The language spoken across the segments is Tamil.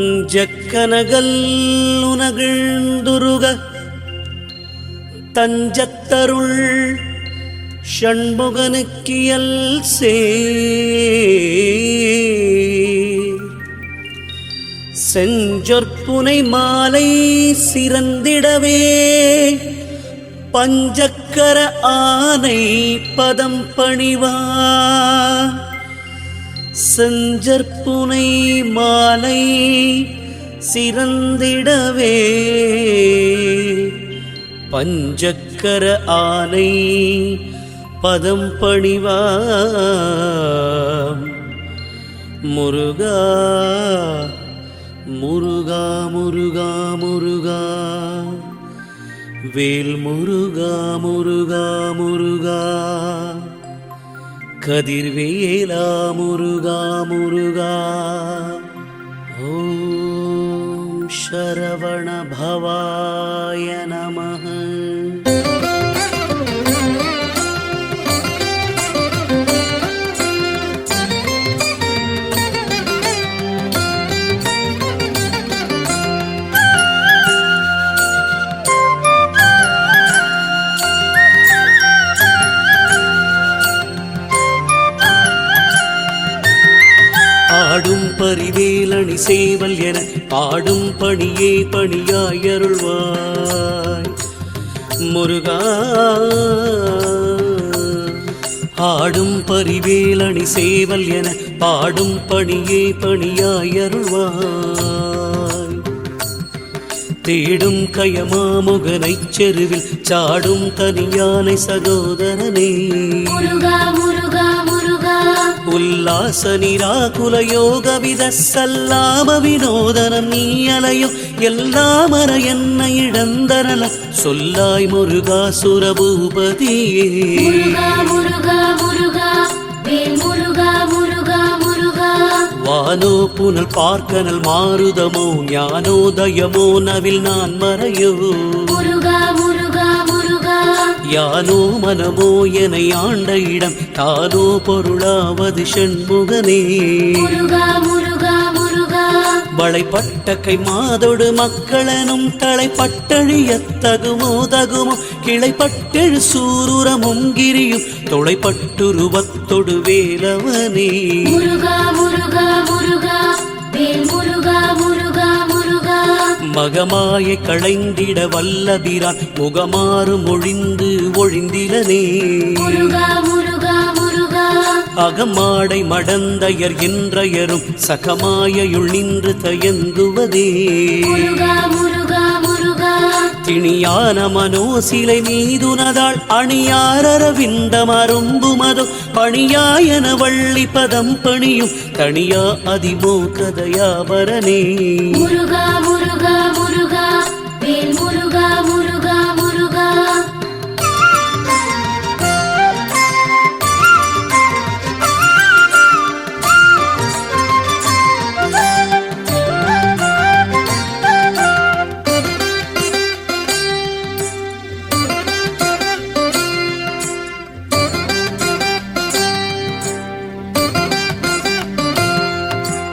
நெஞ்சக்கனகல் உனகிழ்ந்துருக தஞ்சத்தருள் ஷண்முகனுக்கியல் செஞ்சொற்புனை மாலை சிறந்திடவே பஞ்சக்கர ஆனை பதம் பணிவா செஞ்சற்புனை மாலை சிறந்திடவே பஞ்சக்கர ஆனை பதம் பணிவா முருகா முருகா முருகா முருகா வேல் முருகா முருகா முருகா கதிர்வேலா முருகா முருகா ஓம் சரவண பவாய நமஹ. ஆடும் பரிவேலணி சேவல் என பாடும் பணியே பணியாயருள்வாய் முருகா. ஆடும் பரிவேலணி சேவல் என பாடும் பணியே பணியாயருள்வாய். தேடும் கயமாமுகனைச் செருவில் சாடும் தனியானை சகோதரனே முருகா முருகா முருகா. உல்லாச நிராகுல யோக வித சல்லாம வினோதனம் நீ அலையோ எல்லாமற என்ன இடந்தரல சொல்லாய் முருகா சுரபூபதியே முருகா முருகா முருகா வேல் முருகா முருகா முருகா. வானோ புனல் பார்க்கனல் மாருதமோ ஞானோதயமோ நவில் நான் மறையோ முருகா முருகா முருகா. யானோ மனமோ என ஆண்ட இடம் தானோ பொருளாவது ஷண்முகனே முருகா முருகா முருகா. வளைப்பட்ட கை மாதொடு மக்களனும் தலைப்பட்டழியத் தகுமோ தகுமோ கிளைப்பட்டெழு சூருரமும் கிரியும் தொலைப்பட்டுருவத்தொடு வேலவனே முருகா முருகா முருகா வேல் முருகா முருகா முருகா. மகமாயை களைந்திட வல்லபிரான் முகமாறு மொழிந்து ஒழிந்திலனே முருகா முருகா முருகா. அகமாடை மடந்தையர் என்றயரும் சகமாயுள் நின்று தயங்குவதே முருகா முருகா முருகா. திணியான மனோசிலை மீதுனதாள் அணியாரவிந்தம் அரும்புமதோ பணியாயன வள்ளி பதம் பணியும் தனியா அதிமோகதயாபரனே முருகா முருகா முருகா வேல் முருகா முருகா முருகா.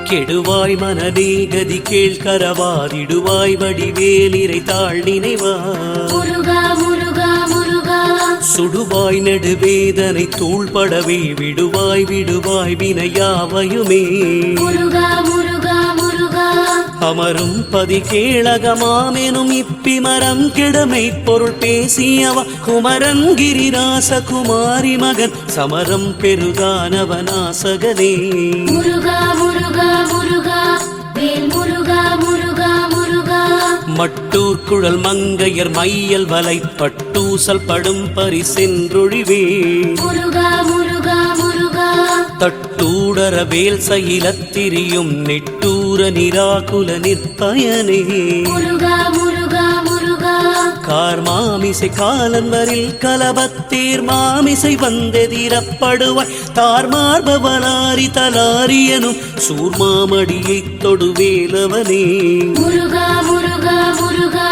கெடுவாய் மனதே கதி கேள்கரவாதிடுவாய் வடிவேலிரை தாழ் நினைவாய் முருகா முருகா முருகா. சுடுவாய் நெடுவேதனை தூள்படவே விடுவாய் விடுவாய் வினையாவையுமே முருகா முருகா முருகா. அமரும் பதி கேளகமாமெனும் இப்பிமரம் கிடமை பொருள் பேசியவ குமரன் கிரிராச குமாரி மகன் சமரம் பெருதானவனாசகனே முருகா முருகா முருகா வேல் முருகா முருகா முருகா. மட்டூர் குழல் மங்கையர் மையல் வலை பட்டூசல் படும் பரிசென்றொழிவே முருகா முருகா முருகா. தட்டூடர வேல் சயிலத்திரியும் நெட்டூர நிராகுல நிற்பயனே முருகா முருகா முருகா. கார்மாமிசை காலன்வரில் கலபத்தீர் மாமிசை வந்தெதிரப்படுவாய் தார்மார்பவலாரி தலாரியனும் சூர்மாமடியை தொடுவேலவனே முருகா முருகா முருகா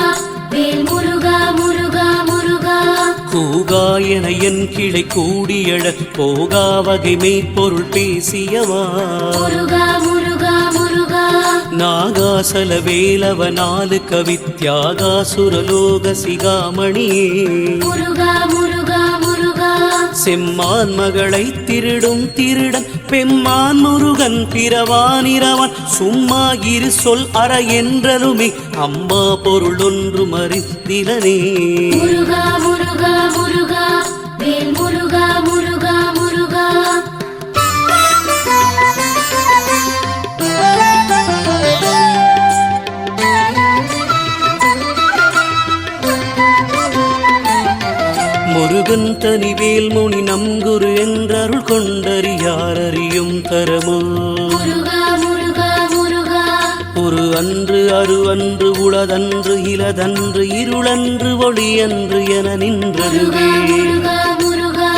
வேல் முருகா முருகா முருகா. கூகாயன என் கிளை கூடியழ போகா வகை மெய்ப்பொருள் பேசியவா முருகா முருகா முருகா. நாகாசல வேலவ நாலு கவித்யாகாசுரலோக சிகாமணியே முருகா முருகா முருகா செம்மான் மகளை திருடும் திருடன் பெம்மான் முருகன் பிறவானிரவன் சும்மா இரு சொல் அற என்றலுமே அம்மா பொருள் ஒன்று மறிந்திலனே முருகா முருகா முருகா வேல் முருகா முருகா முருகா முருகன் தனிவேல் முனி நம்குரு என்றருள் கொண்டறியார் அறியும் தரமோ முருகா முருகா முருகா ஒரு அன்று அரு அன்று உளதன்று இலதன்று இருளன்று ஒளியன்று என நின்றதுவே முருகா முருகா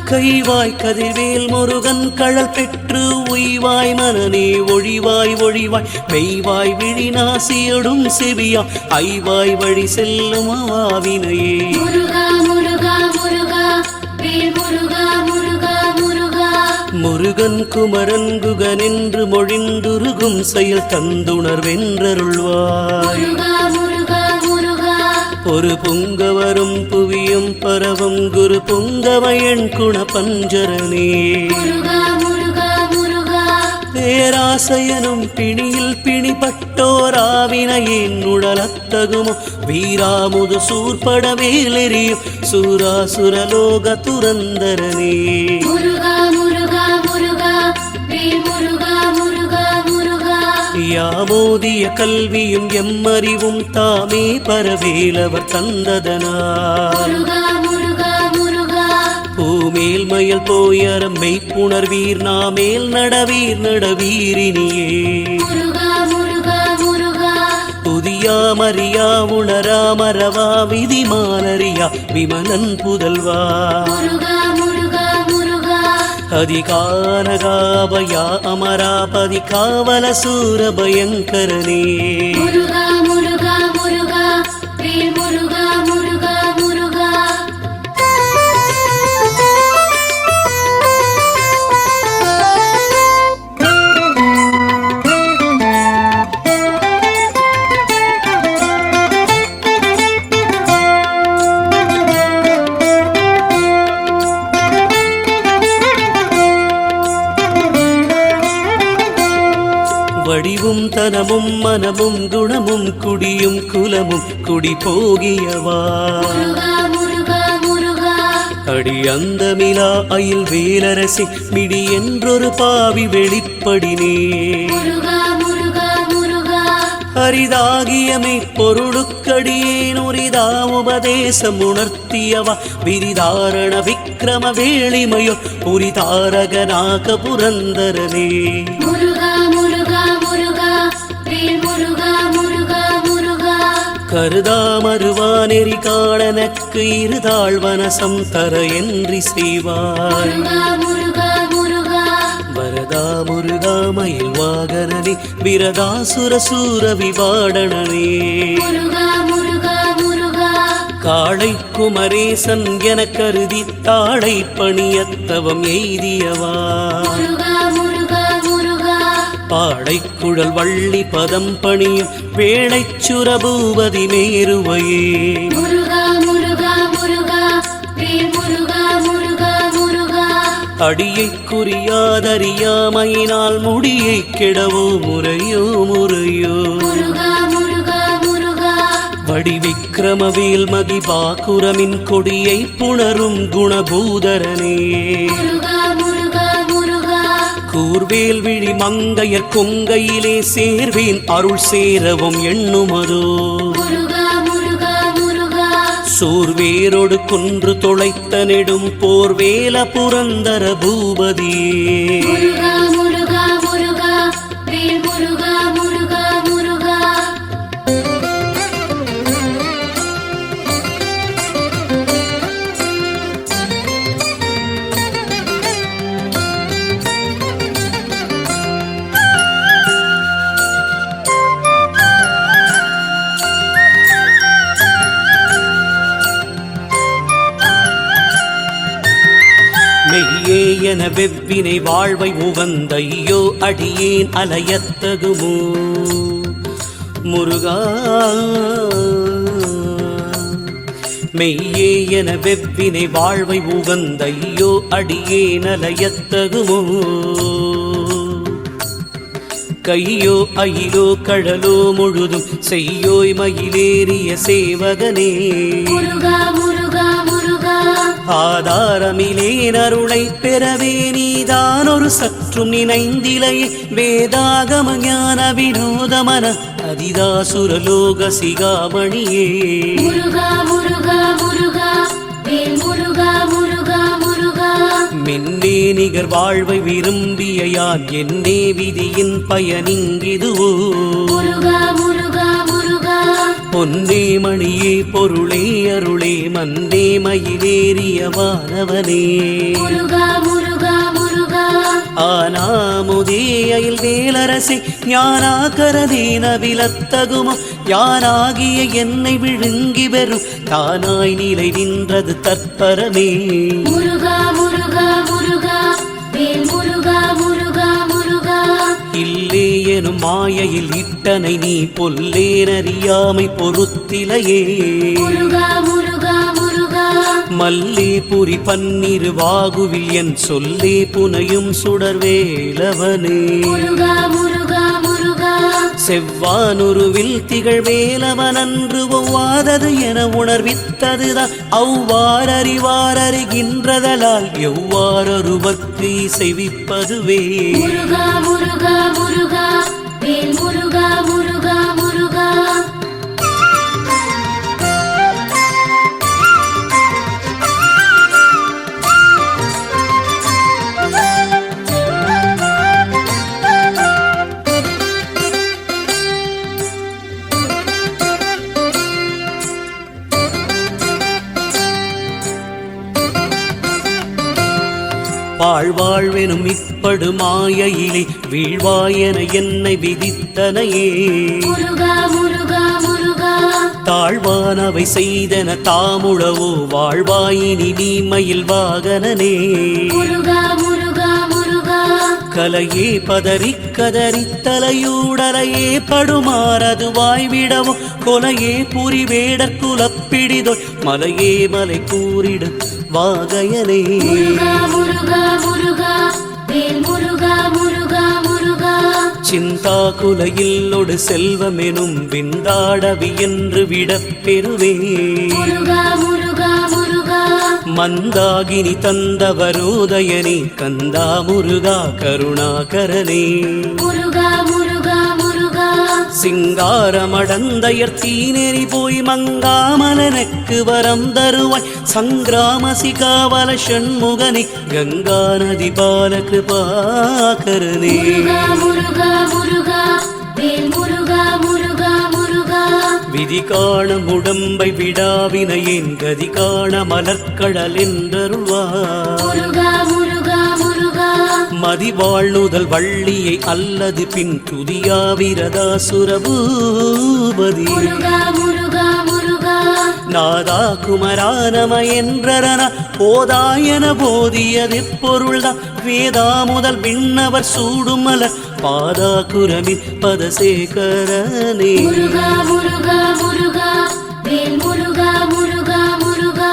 கைவாய் கதிர்வேல் முருகன் கழல் பெற்று உய்வாய் மனநே ஒழிவாய் ஒழிவாய் மெய்வாய் விழிநாசியடும் செவியா ஐவாய் வழி செல்லும் அவாவினையே முருகா முருகா முருகா வேல் முருகா முருகா முருகா முருகன் குமரன் குகன் என்று மொழிந்துருகும் செயல் தந்துணர்வென்றருள்வாய் முருகா முருகா முருகா ஒரு புங்கவரும் புவியும் பரவும் குரு புங்கவயன் குண பஞ்சரனே முருகா முருகா முருகா பேராசையனும் பிணியில் பிணிப்பட்டோராவினையின் உடலத்தகுமோ வீராமுது சூர்பட வேலெறியும் சூராசுரலோக துரந்தரனே முருகா முருகா முருகா வேல் முருகா முருகா முருகா யாமோதிய கல்வியும் எம்மறிவும் தாமே பரவேலவர் தந்ததனார் முருகா முருகா முருகா பூமேல் மயல் போயரம் மெய்ப்புணர்வீர் நாமேல் நடவீர் நடவீரினியே முருகா முருகா முருகா புதியாமறியா உணரா மறவா விதிமானறியா விமலன் புதல்வா முருகா முருகா முருகா அதிகானகாபயா அமராபதி காவல சூர பயங்கரனே முருகா முருகா முருகா வேல் முருகா முருகா முருகா வடிவும் தனமும் மனமும் குணமும் குடியும் குலமும் குடி போகியவா முருகா முருகா முருகா அடி அந்தமிலா அயில் வேலரசி மிடி என்றொரு பாவி வெளிப்படினே முருகா முருகா முருகா அரிதாகியமை பொருளுக்கடியேன் உரிதா உபதேசம் உணர்த்தியவா விரிதாரண விக்ரம வேளிமையோ புரிதாரகனாக புரந்தரனே முருகா முருகா முருகா வேல் முருகா முருகா முருகா கருதாமருவானெறி காணனக்கு இருதாள் வனசம் தர என்றி செய்வாய் முருகா முருகா முருகா வரதா முருகா மயில் வாகனனே விரதாசுர சூர விவாடனே முருகா முருகா முருகா காளை குமரேசன் என கருதி தாளை பணியத்தவம் எய்தியவா முருகா முருகா முருகா பாடைக்குழல் வள்ளி பதம் பணியும் வேளைச் சுரபூபதி மேருவையே முருகா முருகா முருகா வேல் முருகா முருகா முருகா அடியைக் குறியாதறியாமையினால் முடியைக் கெடவோ முறையோ முறையோ முருகா முருகா முருகா வடிவிக்ரமவேல் மதிபாக்குரமின் கொடியை புணரும் குணபூதரனே முருகா முருகா முருகா கூர்வேல் விழி மங்கையர் கொங்கையிலே சேர்வேன் அருள் சேரவும் எண்ணுமதோ முருகா முருகா முருகா சூர்வேரோடு குன்று தொலைத்த நெடும் போர்வேல புரந்தர பூபதியே முருகா முருகா முருகா வேல் முருகா முருகா முருகா மெய்யே என வெவ்வினை வாழ்வை உவந்தையோ அடியேன் அலையத்தகுமோ முருகா மெய்யே என வெவ்வினை வாழ்வை உகந்தையோ அடியே நலையத்தகுமோ கையோ அயிலோ கடலோ முழுதும் செய்யோய் மயிலேறிய சேவகனே முருகா முருகா முருகா ஆதாரமிலேன் அருளை பெறவே நீதான் ஒரு சற்றும் நினைந்திலையே வேதாகம ஞான வினோதமன அதிதாசுரலோக சிகாமணியே முருகா முருகா முருகா வேல் முருகா முருகா முருகா மென்னே நிகர் வாழ்வை விரும்பிய யான் என்னே விதியின் பயனிங்கிதுவோ முருகா முருகா முருகா பொன்னே மணியே பொருளே அருளே மந்தே மயிலேறிய வானவனே முருகா முருகா முருகா ஆனாமுதே அயில் வேலரசே ஞானாகரதே நவிலத்தகுமோ யானாகிய என்னை விழுங்கி வெறும் தானாய் நிலை நின்றது தற்பரமே முருகா முருகா முருகா வேல் முருகா முருகா முருகா இல்லே எனும் மாயையில் இட்டனை நீ பொல்லேனறியாமை பொறுத்திலையே முருகா முருகா முருகா மல்லே புரி பன்னிரு வாகுவில் என் சொல்லே புனையும் சுடர்வேலவனே முருகா முருகா முருகா செவ்வானுருவில் திகழ் வேலவனன்று ஒவ்வாதது என உணர்வித்ததுதான் அவ்வாறறிவாரறிகின்றதலால் எவ்வாறொருவர்க்கு செய்விப்பதுவே முருகா முருகா முருகா வேல் முருகா முருகா முருகா வாழ்வாழ்வெனும் இப்படு மாயையிலே வீழ்வாயென என்னை விதித்தனையே முருகா முருகா முருகா தாழ்வானவை செய்தன தாமுழவோ வாழ்வாயினி நீ மயில் வாகனனே முருகா முருகா முருகா கலையே பதறி கதறி தலையூடலையே படுமாறது வாய்விடவோ கொலையே புரி வேடற் குலப்பிடிதோ மலையே மலை கூறிடு வாகையனே முருகா முருகா முருகா வேல் முருகா முருகா முருகா சிந்தா குலையில்லொடு செல்வமெனும் விந்தாடவி என்று விடப் பெறுவே முருகா முருகா முருகா மந்தாகினி தந்தவரோதயனே கந்தா முருகா கருணாகரனே முருகா முருகா முருகா சிங்காரமடந்தயர் தீநெறி போய் மங்காமலனுக்கு வரம் தருவாய் சங்கிராம சிகாவல ஷண்முகனே கங்கா நதி பால கிருபாகரனே முருகா முருகா முருகா வேல் முருகா முருகா முருகா விதி காண உடம்பை விடாவினையேன் கதி காண மலர்கடல் என்றருள்வார் முருகா முருகா முருகா மதிவாழ்நுதல் வள்ளியை அல்லது பின் துதியாவிரதா சுரபூபதி முருகா முருகா முருகா நாதா குமரா நம என்றரன போதாயன போதியது பொருள்தான் வேதா முதல் விண்ணவர் சூடும் மலர் பாதா குரமின் பதசேகரனே முருகா முருகா முருகா வேல் முருகா முருகா முருகா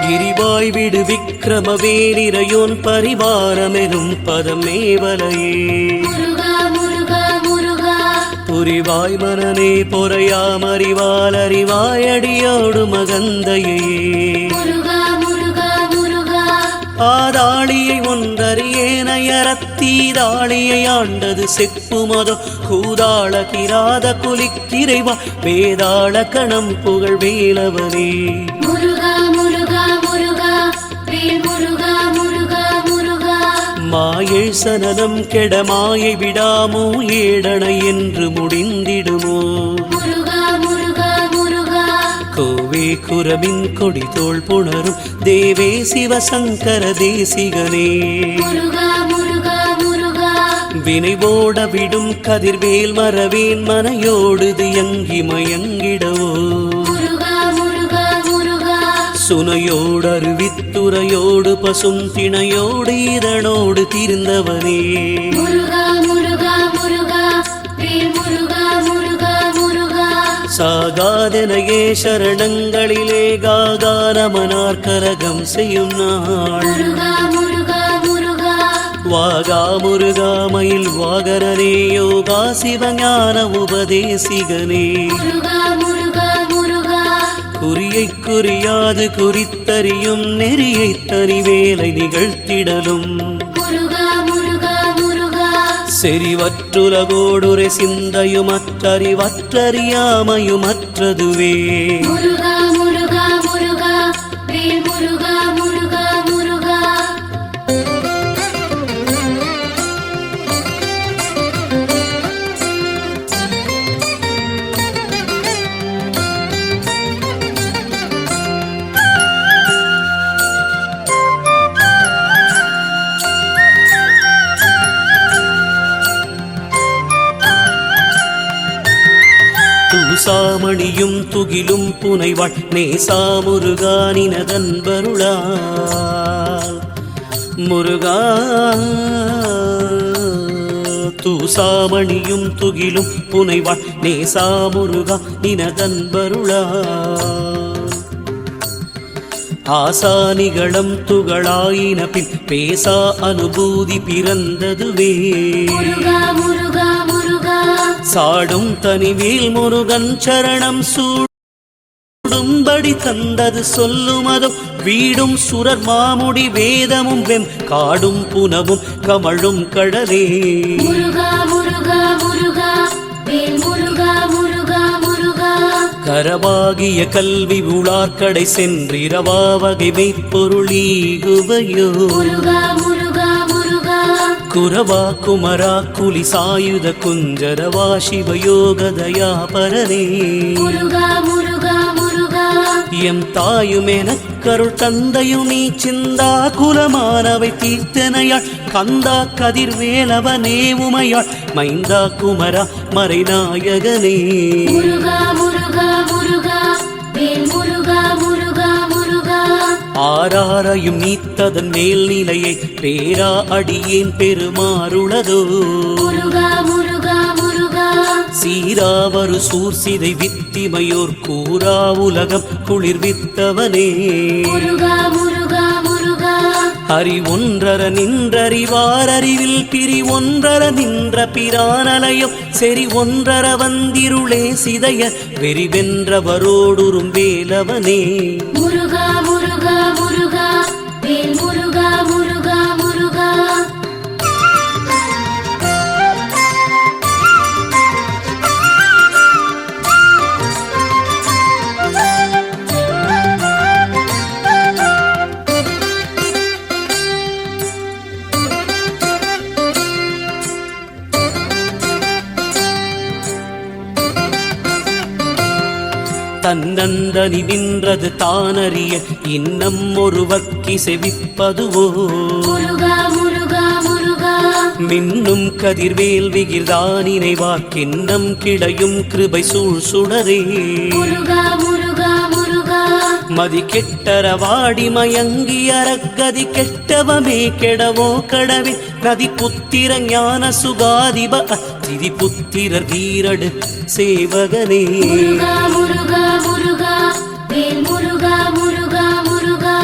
கிரிவாய் விடு விக்ரமவேலிரையோன் பரிவாரமெனும் பதமேவலையே முருகா முருகா முருகா புரிவாய் மனநே பொறையாமறிவால் அறிவாயடியோடு மகந்தையே முருகா முருகா முருகா ஆதாளியை ஒன்றறியேனையரத்தீதாளியை ஆண்டது செப்புமதோ கூதாள கிராத குலிக்கிரைவா வேதாள கணம் புகழ் வேலவனே முருகா முருகா முருகா வேல் முருகா முருகா முருகா மாயள் சனனம் கெட மாயை விடாமோ ஏடனை என்று முடிந்திடுமோ முருகா முருகா முருகா கோவே குரமின் கொடி தோள் புணரும் தேவே சிவசங்கர தேசிகனே முருகா முருகா முருகா வினைவோட விடும் கதிர்வேல் மரவேன் மனையோடுது யங்கி மயங்கிடவோ முருகா முருகா முருகா சுனையோடு அருவித்துறையோடு பசும் திணையோடு இதனோடு தீர்ந்தவனே முருகா முருகா முருகா வேல் முருகா முருகா முருகா சாகாதனையே சரணங்களிலே காகாரமனார் கரகம் செய்யும் நாள் முருகா முருகா முருகா வாகா முருகா மயில் வாகரனே யோகா சிவஞான உபதேசிகனே முருகா முருகா முருகா குறியை குறியாது குறித்தறியும் நெறியை தனிவேலை நிகழ்த்திடலும் முருகா முருகா முருகா செறிவற்றுலகோடுரை சிந்தையுமற்றறிவற்றறியாமையுமற்றதுவே முருகா முருகா முருகா வேல் முருகா முருகா முருகா தூசாமணியும் துகிலும் புனைவாள் நேசாமுருகானினதன்பருளால் முருகா தூசாமணியும் துகிலும் புனைவாள் நேசாமுருகா நினதன்பருளால் ஆசானிகளம் துகளாயின பின் பேசா அனுபூதி பிறந்ததுவே முருகா முருகா முருகா சாடும் தனிவேல் முருகன் சரணம் சூடும்படி தந்தது சொல்லுமதோ வீடும் சுரர் மாமுடி வேதமும் வெம் காடும் புனவும் கமழும் கடலே முருகா முருகா முருகா வேல் முருகா முருகா முருகா கரவாகிய கல்வி உளார்கடை சென்றிரவா வகை மெய்ப்பொருளீகுவையோ முருகா முருகா முருகா குரவா குமரா குலி சாயுத குஞ்சரவா சிவயோகதயா பரனே முருகா முருகா முருகா எம் தாயுமெனக் கருள் தந்தையுமீ சிந்தா குலமானவை தீர்த்தனையாள் கந்தா கதிர்வேலவனே உமையாள் மைந்தா குமரா மறைநாயகனே முருகா முருகா முருகா வேல் முருகா முருகா முருகா ஆராரையும் நீத்ததன் மேல் நிலையை பேரா அடியேன் பெருமாறுளதோ முருகா முருகா முருகா சீராவரு சூர்சிதை வித்திமையோர் கூறா உலகம் குளிர்வித்தவனே முருகா முருகா முருகா அறி ஒன்றர நின்றறிவார் அறிவில் பிரி ஒன்றர நின்ற பிரானலயம் செறி ஒன்றர வந்திருளே சிதைய வெறிவென்றவரோடுறும் வேலவனே முருகா முருகா முருகா வேல் முருகா முருகா முருகா தன்னந்தனி நின்றது தானறிய இன்னம் ஒருவர்க்கி செவிப்பதுவோ முருகா முருகா முருகா மின்னும் கதிர்வேல் விகிர்தானினை வாக்கின்னம் கிடையும் கிருபை சூழ் சுடரே முருகா முருகா முருகா மதி கெட்டர வாடி மயங்கி அரக்கதி கெட்டவமே கெடவோ கடவே நதி புத்திர ஞான சுகாதிப திதி புத்திரர் வீரடு சேவகனே முருகா முருகா முருகா வேல் முருகா முருகா முருகா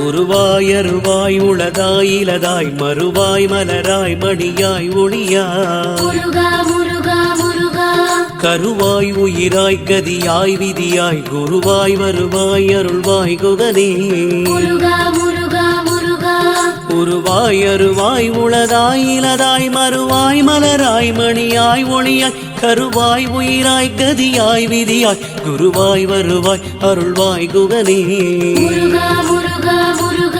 உருவாய் அருவாய் உளதாய் இலதாய் மறுவாய் மலராய் மணியாய் ஒளியாய் முருகா முருகா முருகா கருவாய் உயிராய் கதியாய் விதியாய் குருவாய் வருவாய் அருள்வாய் குகனே முருகா முருகா முருகா உருவாய் அருவாய் உளதாய் இலதாய் மறுவாய் மலராய் மணியாய் ஒளியாய் கருவாய் உயிராய் கதியாய் விதியாய் குருவாய் வருவாய் அருள்வாய் குகனே முருகா முருகா முருகா